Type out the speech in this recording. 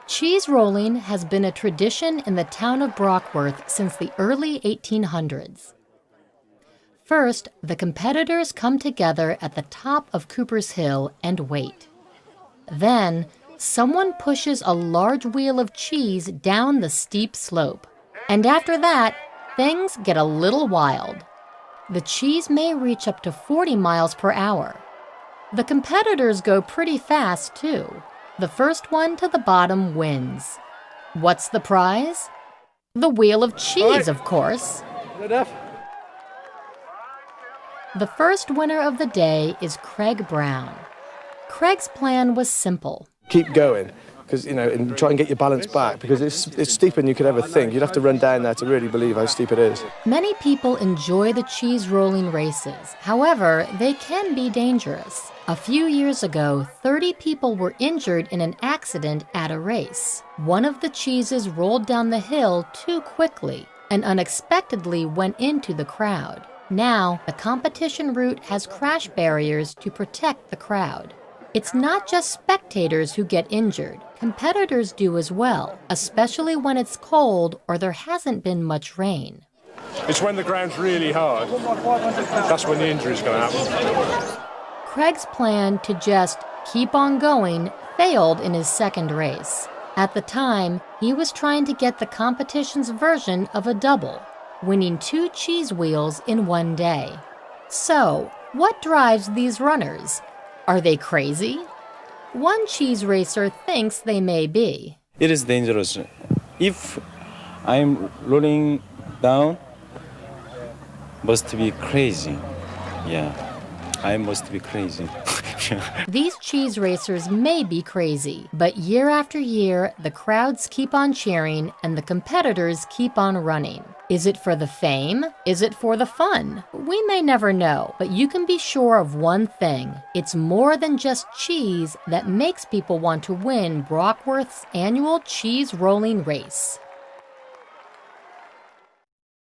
Cheese rolling has been a tradition in the town of Brockworth since the early 1800s. First, the competitors come together at the top of Cooper's Hill and wait. Then, someone pushes a large wheel of cheese down the steep slope. And after that, things get a little wild. The cheese may reach up to 40 miles per hour. The competitors go pretty fast, too. The first one to the bottom wins. What's the prize? The wheel of cheese, of course. The first winner of the day is Craig Brown. Craig's plan was simple. Keep going, because and try and get your balance back, because it's steeper than you could ever think. You'd have to run down there to really believe how steep it is. Many people enjoy the cheese rolling races. However, they can be dangerous. A few years ago, 30 people were injured in an accident at a race. One of the cheeses rolled down the hill too quickly and unexpectedly went into the crowd. Now, the competition route has crash barriers to protect the crowd. It's not just spectators who get injured. Competitors do as well, especially when it's cold or there hasn't been much rain. It's when the ground's really hard. That's when the injury's going to happen. Craig's plan to just keep on going failed in his second race. At the time, he was trying to get the competition's version of a double, winning 2 cheese wheels in one day. So, what drives these runners? Are they crazy? One cheese racer thinks they may be. It is dangerous. If I'm rolling down, must be crazy. Yeah, I must be crazy. These cheese racers may be crazy, but year after year, the crowds keep on cheering and the competitors keep on running. Is it for the fame? Is it for the fun? We may never know, but you can be sure of one thing. It's more than just cheese that makes people want to win Brockworth's annual cheese rolling race.